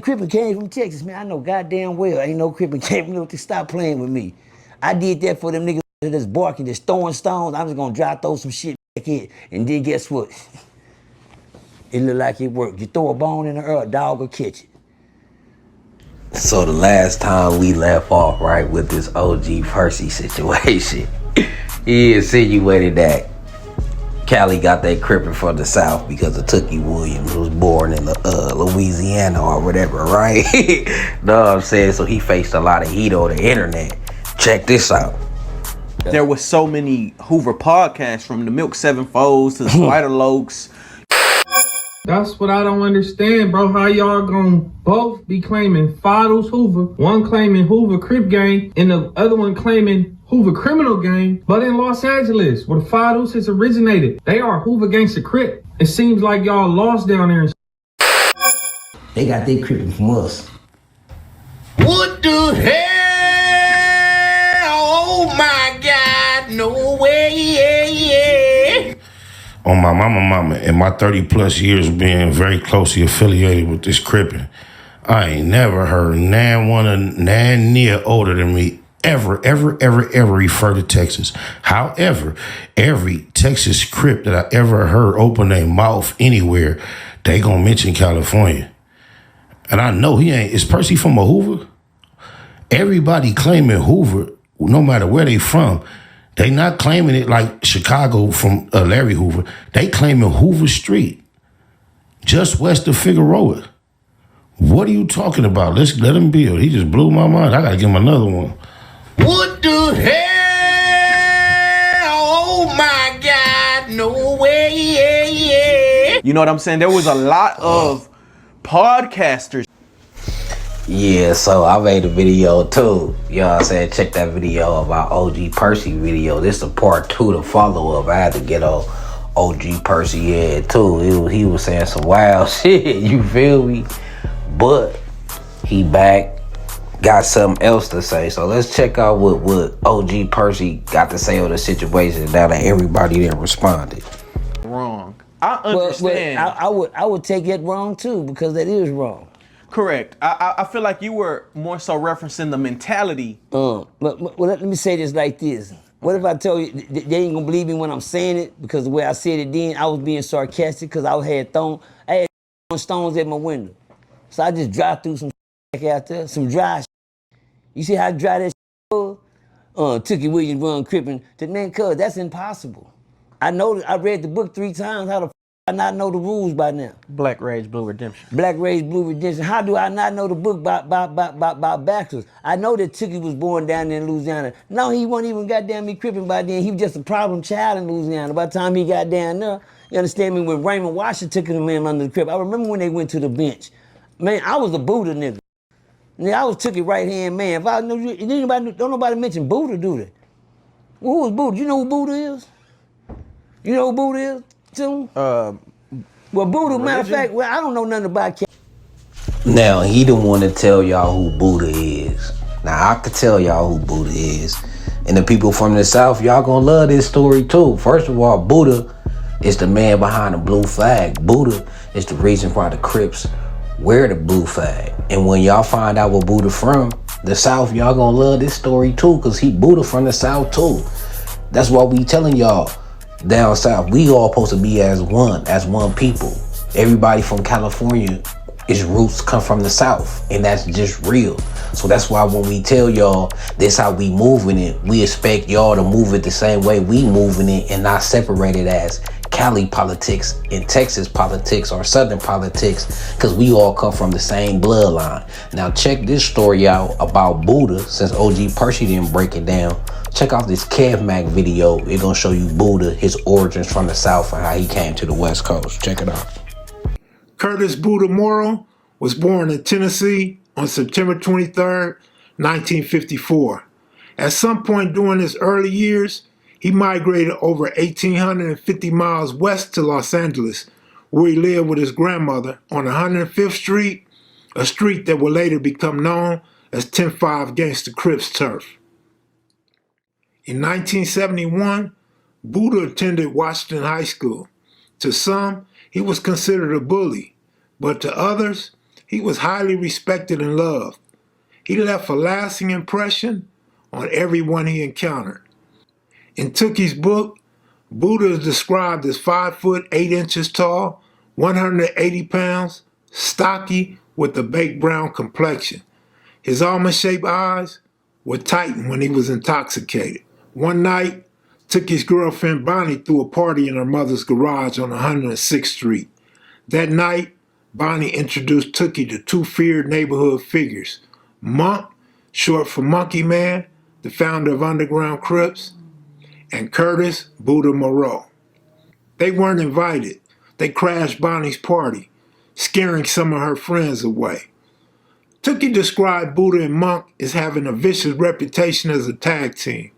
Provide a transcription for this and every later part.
Crippin came from Texas, man. I know goddamn well ain't no Crippin came from to stop playing with me. I did that for them niggas that's barking, that's throwing stones. I'm just gonna throw some shit back in. And then guess what? It look like it worked. You throw a bone in the earth, dog will catch it. So the last time we left off, right, with this OG Percy situation, he insinuated that Cali got that crippin' from the South because of Tookie Williams was born in Louisiana or whatever, right? Know what I'm saying? So he faced a lot of heat on the internet. Check this out. There was so many Hoover podcasts, from the Milk Sevenfolds to the Spider Lokes. That's what I don't understand, bro. How y'all gonna both be claiming Fiddles Hoover, one claiming Hoover Crip gang, and the other one claiming Hoover criminal gang, but in Los Angeles, where the Fiddles has originated. They are Hoover gangsta Crip. It seems like y'all lost down there. They got their Crippin from us. What the hell? Oh my God, no way, yeah. On my mama, in my 30 plus years being very closely affiliated with this Crippin', I ain't never heard nan near older than me ever refer to Texas. However, every Texas Crip that I ever heard open their mouth anywhere, they gonna mention California. And I know he ain't. Is Percy from a Hoover? Everybody claiming Hoover, no matter where they from. They not claiming it like Chicago from Larry Hoover. They claiming Hoover Street, just west of Figueroa. What are you talking about? Let's let him build. He just blew my mind. I gotta give him another one. What the hell? Oh my God, no way, yeah. You know what I'm saying? There was a lot of podcasters. Yeah, so I made a video too. You know what I'm saying? Check that video about OG Percy video. This is a part 2 to follow up. I had to get on OG Percy head too. He was saying some wild shit, you feel me? But he back, got something else to say. So let's check out what OG Percy got to say on the situation now that everybody there responded. Wrong. I understand. Well, I would take it wrong too, because that is wrong. Correct. I feel like you were more so referencing the mentality. Well, let me say this like this. What if I tell you they ain't gonna believe me when I'm saying it, because the way I said it then, I was being sarcastic because I had stones at my window. So I just drive through some out there, some dry shit. You see how dry that shit was? Tookie Williams run Crippin'. Man, cuz that's impossible. I read the book 3 times. How the I not know the rules by now? Black Rage Blue Redemption. Black Rage Blue Redemption. How do I not know the book by backwards? I know that Tookie was born down there in Louisiana. No, he wasn't even goddamn me Crippin' by then. He was just a problem child in Louisiana. By the time he got down there, you understand me, when Raymond Washington took him in under the Crip. I remember when they went to the bench. Man, I was a Buddha nigga. I was Tookie right hand man. If I knew, don't nobody mention Buddha, do they? Well, who is Buddha? You know who Buddha is? You know who Buddha is? Too? Well, Buddha, matter of fact, I don't know nothing about Cali. Now, he the one to tell y'all who Buddha is. Now, I could tell y'all who Buddha is. And the people from the South, y'all gonna love this story too. First of all, Buddha is the man behind the blue flag. Buddha is the reason why the Crips wear the blue flag. And when y'all find out what Buddha from the South, y'all gonna love this story too, because he Buddha from the South too. That's why we telling y'all, down south, we all supposed to be as one people. Everybody from California, its roots come from the South, and that's just real. So that's why when we tell y'all this how we moving it, we expect y'all to move it the same way we moving it, and not separate it as Cali politics and Texas politics or Southern politics, because we all come from the same bloodline. Now check this story out about Buddha, since OG Percy didn't break it down. Check out this Kev Mac video. It's gonna show you Buddha, his origins from the South, and how he came to the West Coast. Check it out. Curtis Buddha Morrow was born in Tennessee on September 23rd, 1954. At some point during his early years, he migrated over 1,850 miles west to Los Angeles, where he lived with his grandmother on 105th Street, a street that would later become known as 10-5 Gangsta Crips turf. In 1971, Buddha attended Washington High School. To some, he was considered a bully, but to others, he was highly respected and loved. He left a lasting impression on everyone he encountered. In Tookie's book, Buddha is described as 5 foot 8 inches tall, 180 pounds, stocky, with a baked brown complexion. His almond-shaped eyes would tighten when he was intoxicated. One night, Tookie's girlfriend Bonnie threw a party in her mother's garage on 106th Street. That night, Bonnie introduced Tookie to two feared neighborhood figures, Monk, short for Monkey Man, the founder of Underground Crips, and Curtis Buddha Moreau. They weren't invited. They crashed Bonnie's party, scaring some of her friends away. Tookie described Buddha and Monk as having a vicious reputation as a tag team.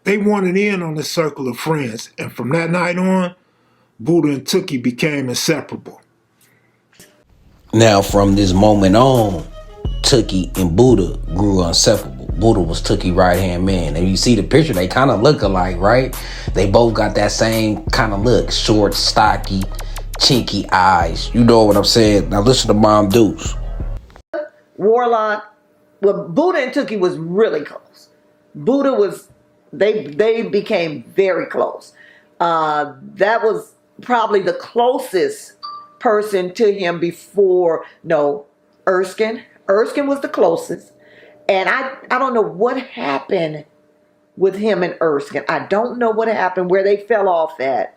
They wanted in on the circle of friends, and from that night on, Buddha and Tookie became inseparable. Now, from this moment on, Tookie and Buddha grew inseparable. Buddha was Tookie's right-hand man. And you see the picture, they kind of look alike, right? They both got that same kind of look. Short, stocky, chinky eyes. You know what I'm saying? Now listen to Mom Deuce. Warlock, well, Buddha and Tookie was really close. Buddha was, they became very close. That was probably the closest person to him before, Erskine. Erskine was the closest. And I don't know what happened with him and Erskine. I don't know what happened, where they fell off at.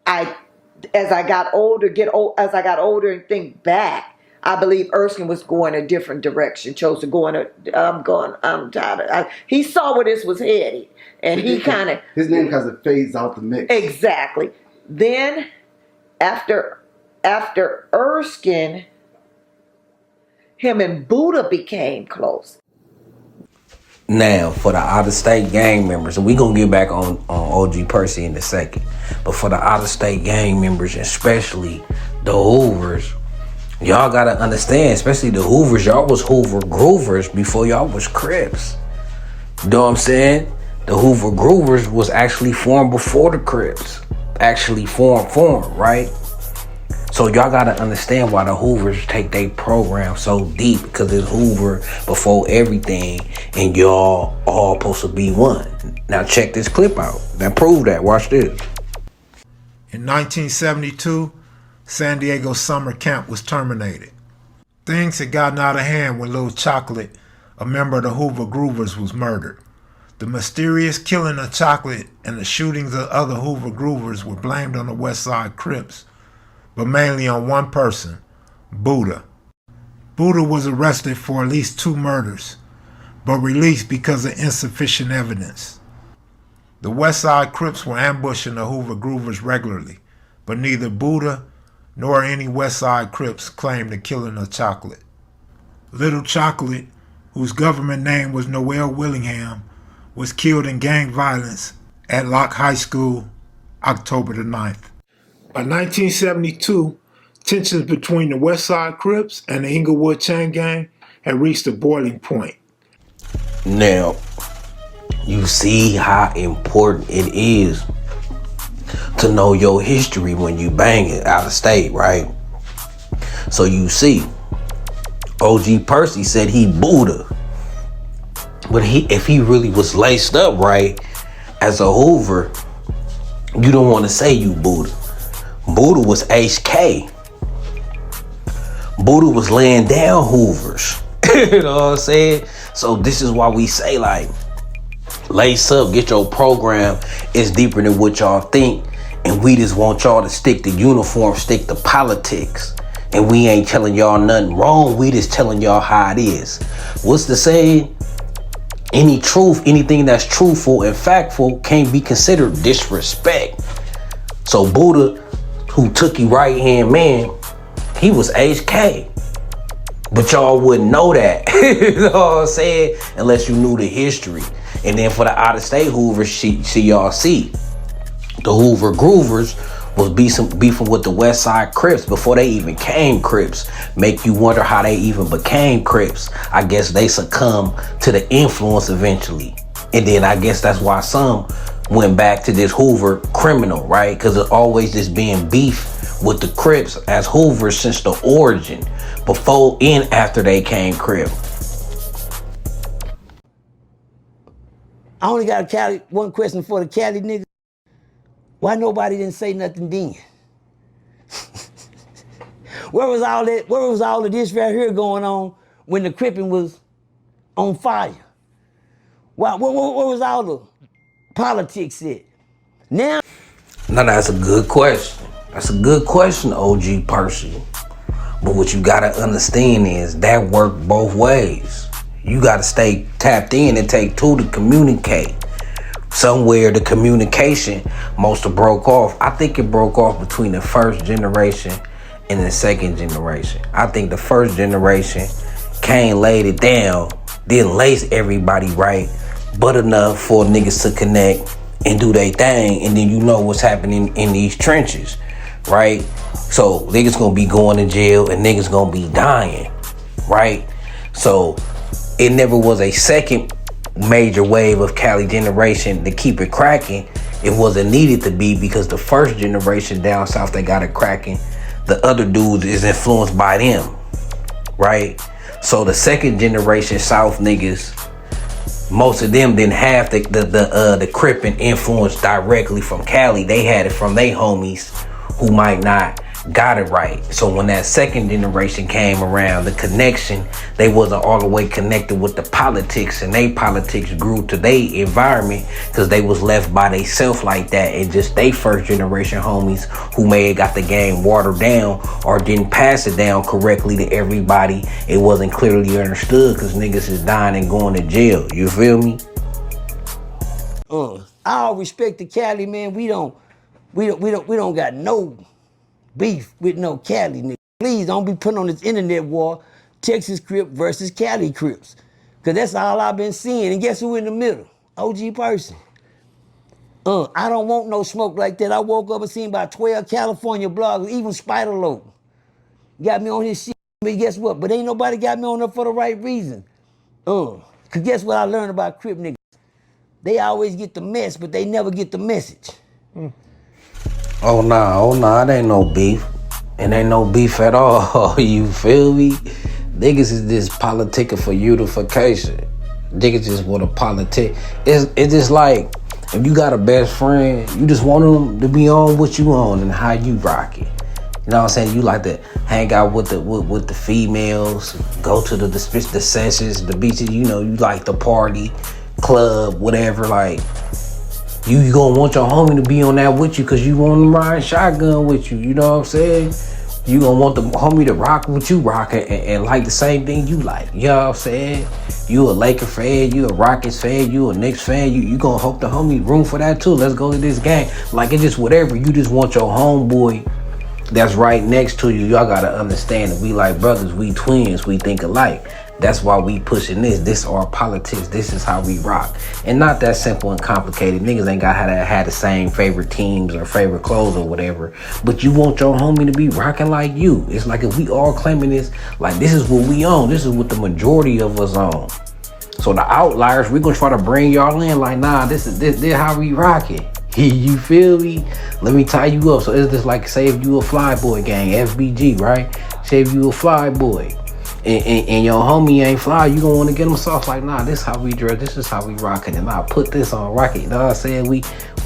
As I got older and think back, I believe Erskine was going a different direction, chose to go in I'm tired. He saw where this was headed, and he kind of... His name kind of fades out the mix. Exactly. Then, after Erskine, him and Buddha became close. Now, for the out-of-state gang members, and we're going to get back on OG Percy in a second, but for the out-of-state gang members, especially the Hoovers, y'all got to understand, especially the Hoovers, y'all was Hoover Groovers before y'all was Crips. You know what I'm saying? The Hoover Groovers was actually formed before the Crips. Actually formed, right? So y'all gotta understand why the Hoovers take their program so deep, because it's Hoover before everything, and y'all all supposed to be one. Now check this clip out. That prove that. Watch this. In 1972, San Diego summer camp was terminated. Things had gotten out of hand when Lil Chocolate, a member of the Hoover Groovers, was murdered. The mysterious killing of Chocolate and the shootings of other Hoover Groovers were blamed on the West Side Crips, but mainly on one person, Buddha. Buddha was arrested for at least 2 murders, but released because of insufficient evidence. The West Side Crips were ambushing the Hoover Groovers regularly, but neither Buddha nor any West Side Crips claimed the killing of Chocolate. Little Chocolate, whose government name was Noel Willingham, was killed in gang violence at Locke High School, October the 9th. By 1972, tensions between the West Side Crips and the Inglewood Chain Gang had reached a boiling point. Now, you see how important it is to know your history when you bang it out of state, right? So you see, OG Percy said he Buddha. But if he really was laced up right, as a Hoover, you don't want to say you Buddha. Buddha was HK. Buddha was laying down Hoovers. You know what I'm saying? So this is why we say, like, lace up, get your program. It's deeper than what y'all think. And we just want y'all to stick to uniform, stick to politics. And we ain't telling y'all nothing wrong. We just telling y'all how it is. What's the saying? Anything that's truthful and factful can't be considered disrespect. So Buddha, who took you right-hand man, he was HK. But y'all wouldn't know that. You know what I'm saying? Unless you knew the history. And then for the out-of-state Hoovers, see y'all see. The Hoover Groovers was beefing with the West Side Crips before they even came Crips. Make you wonder how they even became Crips. I guess they succumbed to the influence eventually. And then I guess that's why some went back to this Hoover criminal, right? Because it's always just being beef with the Crips as Hoover since the origin, before and after they came Crip. I only got one question for the Cali niggas. Why nobody didn't say nothing then? Where was all of this right here going on when the Crippin' was on fire? Where was all the politics at? Now That's a good question. That's a good question, OG Percy. But what you gotta understand is that worked both ways. You gotta stay tapped in and take two to communicate. Somewhere the communication must have broke off. I think it broke off between the first generation and the second generation. I think the first generation came, laid it down, didn't lace everybody right, but enough for niggas to connect and do their thing, and then you know what's happening in these trenches, right? So niggas gonna be going to jail and niggas gonna be dying, right? So it never was a second major wave of Cali generation to keep it cracking. It wasn't needed to be, because the first generation down south, they got it cracking. The other dudes is influenced by them, right? So the second generation south niggas, most of them didn't have the Crip and influence directly from Cali. They had it from their homies who might not got it right. So when that second generation came around, the connection, they wasn't all the way connected with the politics, and they politics grew to their environment because they was left by theyself like that, and just they first generation homies who may have got the game watered down or didn't pass it down correctly to everybody. It wasn't clearly understood because niggas is dying and going to jail. You feel me? All respect to Cali, man. We don't got no beef with no Cali nigga. Please don't be putting on this internet war, Texas Crip versus Cali Crips. Cause that's all I've been seeing. And guess who in the middle? OG Percy. I don't want no smoke like that. I woke up and seen about 12 California bloggers, even Spider Low. Got me on his shit. But guess what? But ain't nobody got me on there for the right reason. Cause guess what I learned about Crip niggas? They always get the mess, but they never get the message. Oh nah, it ain't no beef. It ain't no beef at all. You feel me? Niggas is just politicking for unification. Niggas just want to politic. It's just like, if you got a best friend, you just want them to be on what you on and how you rock it. You know what I'm saying? You like to hang out with the females, go to the sessions, the beaches, you know, you like the party, club, whatever, like. You gonna want your homie to be on that with you because you want them riding shotgun with you. You know what I'm saying? You gonna want the homie to rock what you rock and like the same thing you like. You know what I'm saying? You a Laker fan, you a Rockets fan, you a Knicks fan. You gonna hope the homie room for that too. Let's go to this game. Like, it's just whatever. You just want your homeboy that's right next to you. Y'all gotta understand that we like brothers, we twins, we think alike. That's why we pushing this. This our politics. This is how we rock. And not that simple and complicated. Niggas ain't got to have the same favorite teams or favorite clothes or whatever. But you want your homie to be rocking like you. It's like if we all claiming this, like this is what we own. This is what the majority of us own. So the outliers, we gonna try to bring y'all in like, nah, this is how we rock it. You feel me? Let me tie you up. So it's just like, say if you a fly boy gang, FBG, right? Say if you a fly boy. And your homie ain't fly, you gonna want to get them soft like, nah, this is how we dress, this is how we rocking, and I'll put this on Rocket. You know what I'm saying? We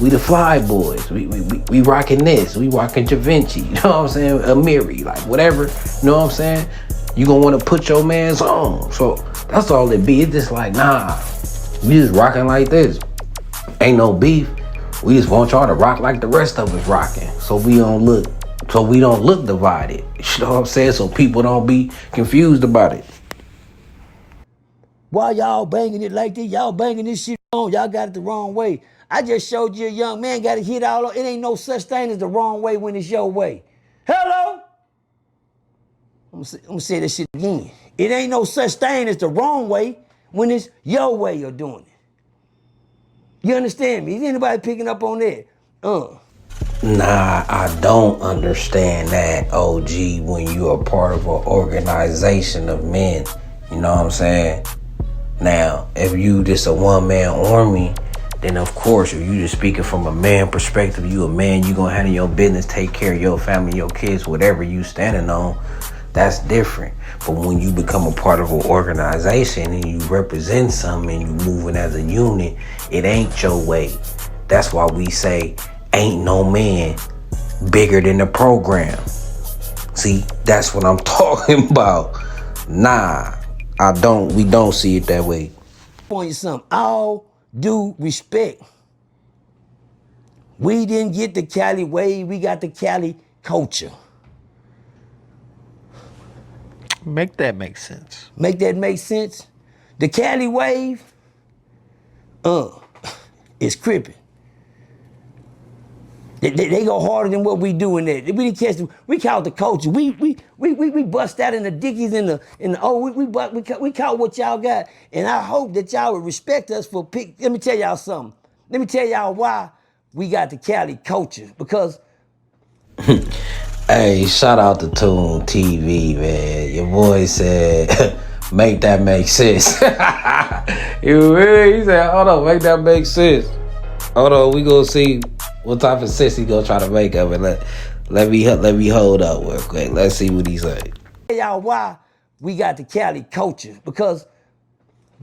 the fly boys. We rocking this. We rocking Javinci. You know what I'm saying? Amiri, like whatever. You know what I'm saying? You gonna want to put your man's on. So that's all it be. It's just like, nah, we just rocking like this. Ain't no beef. We just want y'all to rock like the rest of us rocking. So we don't look divided. You know what I'm saying? So people don't be confused about it. Why y'all banging it like this? Y'all banging this shit on. Y'all got it the wrong way. I just showed you a young man got it hit all over. It ain't no such thing as the wrong way when it's your way. Hello? I'm gonna say this shit again. It ain't no such thing as the wrong way when it's your way of doing it. You understand me? Is anybody picking up on that? Nah, I don't understand that, OG, when you are part of an organization of men. You know what I'm saying? Now, if you just a one-man army, then of course, if you just speaking from a man perspective, you a man, you gonna handle your business, take care of your family, your kids, whatever you standing on, that's different. But when you become a part of an organization and you represent something and you moving as a unit, it ain't your way. That's why we say, ain't no man bigger than the program. See, that's what I'm talking about. Nah, we don't see it that way. Point you something. All due respect. We didn't get the Cali way, we got the Cali culture. Make that make sense. Make that make sense? The Cali wave, is crippin'. They go harder than what we do in there. We didn't catch them. We caught the culture. We bust out in the dickies we caught what y'all got. And I hope that y'all would respect us for let me tell y'all something. Let me tell y'all why we got the Cali culture. Because hey, shout out to Toon TV, man. Your boy said, make that make sense. He said, hold on, make that make sense. Hold on, we gonna see what type of sense he gonna try to make of it. Let me hold up real quick. Let's see what he say. Tell y'all why we got the Cali culture. Because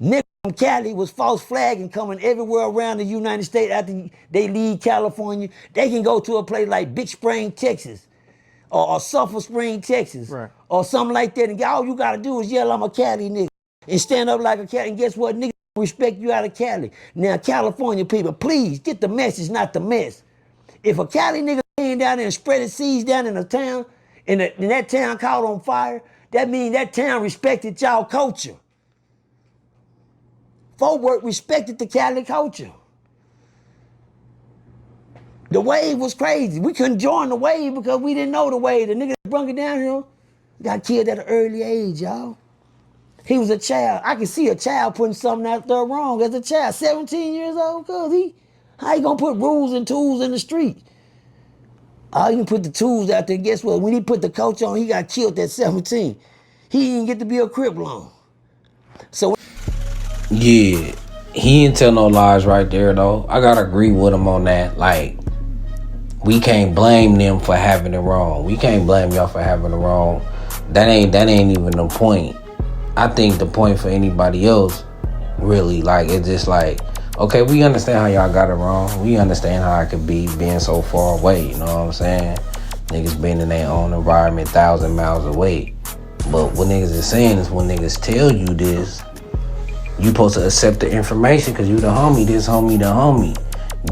niggas from Cali was false flagging coming everywhere around the United States after they leave California. They can go to a place like Big Spring, Texas, or Sulphur Spring, Texas, right, or something like that. And all you gotta do is yell, I'm a Cali nigga, and stand up like a Cali. And guess what? Niggas respect you out of Cali. Now, California people, please get the message, not the mess. If a Cali nigga came down there and spread his seeds down in a town, and that town caught on fire, that means that town respected y'all culture. Fort Worth respected the Cali culture. The wave was crazy. We couldn't join the wave because we didn't know the wave. The nigga that brung it down here got killed at an early age, y'all. He was a child. I can see a child putting something out there wrong as a child, 17 years old, cuz how you gonna put rules and tools in the street? Oh, you can put the tools out there. Guess what? When he put the coach on, he got killed at 17. He didn't get to be a Crip long. So yeah, he didn't tell no lies right there though. I gotta agree with him on that. Like, we can't blame them for having it wrong. We can't blame y'all for having it wrong. That ain't even the point. I think the point for anybody else, really, like, it's just like, okay, we understand how y'all got it wrong. We understand how it could be being so far away, you know what I'm saying? Niggas been in their own environment 1,000 miles away. But what niggas is saying is when niggas tell you this, you supposed to accept the information because you the homie, this homie, the homie.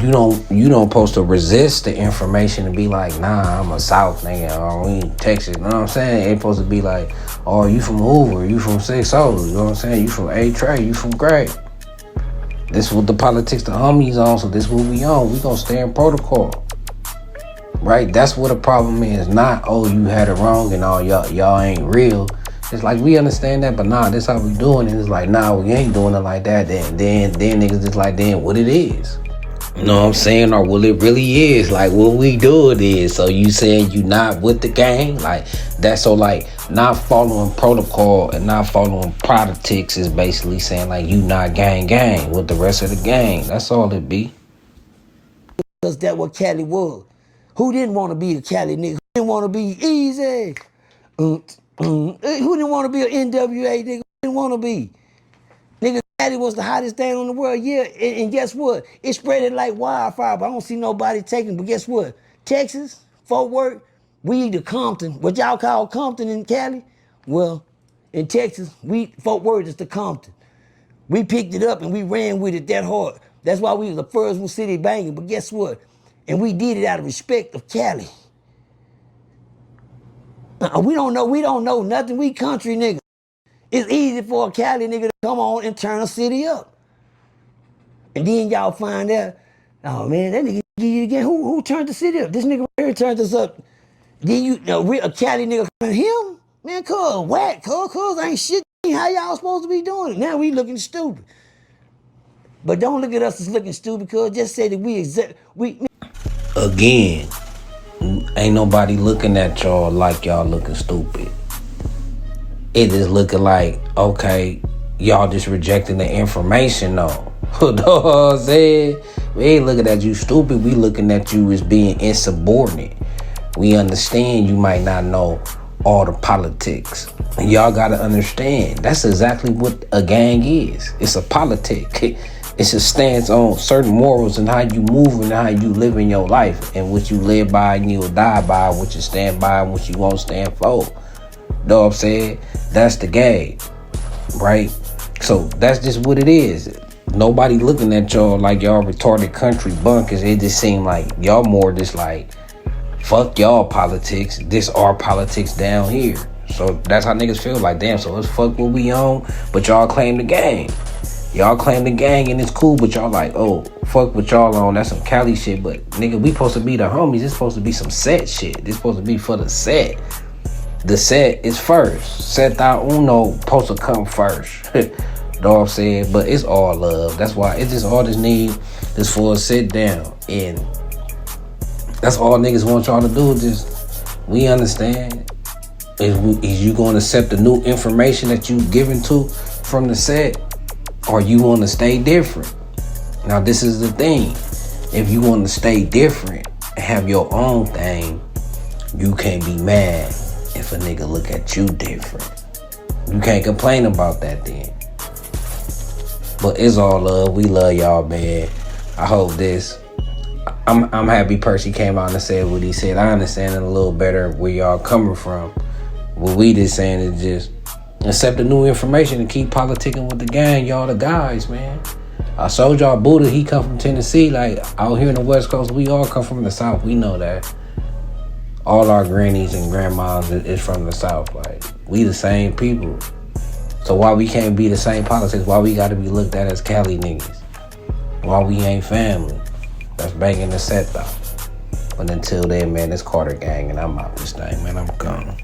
You don't supposed to resist the information and be like, nah, I'm a South nigga, or we in Texas, you know what I'm saying? It ain't supposed to be like, oh, you from Hoover, you from 6-0, you know what I'm saying? You from A-Trey, you from Gray. This is what the politics the homies on, so this is what we on. We gonna stay in protocol. Right? That's what the problem is. Not, oh, you had it wrong and all y'all ain't real. It's like, we understand that, but nah, this how we doing it. It's like, nah, we ain't doing it like that. Then niggas just like, then what it is. You know what I'm saying? Or what it really is. Like, what we do it is. So you saying you not with the gang? Like, that's so like, not following protocol and not following politics is basically saying like, you not gang with the rest of the gang. That's all it be. Because that's what Cali was. Who didn't want to be a Cali nigga? Who didn't want to be easy? Who didn't want to be an NWA nigga? Who didn't want to be? Nigga, Cali was the hottest thing on the world, yeah. And guess what? It spread it like wildfire, but I don't see nobody taking. But guess what? Texas, Fort Worth, we the Compton. What y'all call Compton in Cali? Well, in Texas, Fort Worth is the Compton. We picked it up and we ran with it that hard. That's why we was the first one city banging. But guess what? And we did it out of respect of Cali. We don't know nothing. We country niggas. It's easy for a Cali nigga to come on and turn a city up. And then y'all find out, oh man, that nigga give you again. Who turned the city up? This nigga right here turned us up. Then a Cali nigga him? Man, cuz whack, cuz ain't shit. How y'all supposed to be doing it? Now we looking stupid. But don't look at us as looking stupid, cuz just say that we Again, ain't nobody looking at y'all like y'all looking stupid. It is looking like, okay, y'all just rejecting the information though. You know what I'm saying? We ain't looking at you stupid. We looking at you as being insubordinate. We understand you might not know all the politics. And y'all gotta understand, that's exactly what a gang is. It's a politic. It's a stance on certain morals and how you move and how you live in your life and what you live by and you'll die by, what you stand by and what you won't stand for. Know what I'm saying? That's the game, right? So that's just what it is. Nobody looking at y'all like y'all retarded country bunkers. It just seem like y'all more just like, fuck y'all politics. This our politics down here. So that's how niggas feel like, damn, so let's fuck what we own, but y'all claim the gang. Y'all claim the gang and it's cool, but y'all like, oh, fuck what y'all on. That's some Cali shit, but nigga, we supposed to be the homies. It's supposed to be some set shit. This supposed to be for the set. The set is first. Set out uno supposed to come first. Know what I'm saying? But it's all love. That's why it's just all this need is for a sit down. And that's all niggas want y'all to do. Just, we understand. Is you going to accept the new information that you given to from the set? Or you want to stay different? Now this is the thing. If you want to stay different and have your own thing, you can't be mad if a nigga look at you different. You can't complain about that then. But it's all love. We love y'all, man. I hope this. I'm happy Percy came out and said what he said. I understand it a little better where y'all coming from. What we just saying is just accept the new information and keep politicking with the gang. Y'all the guys, man. I showed y'all Buddha. He come from Tennessee. Like, out here in the West Coast, we all come from the South. We know that. All our grannies and grandmas is from the South. Like, we the same people. So why we can't be the same politics? Why we gotta be looked at as Cali niggas? Why we ain't family? That's banging the set though. But until then, man, it's Carter Gang and I'm out this thing, man. I'm gone.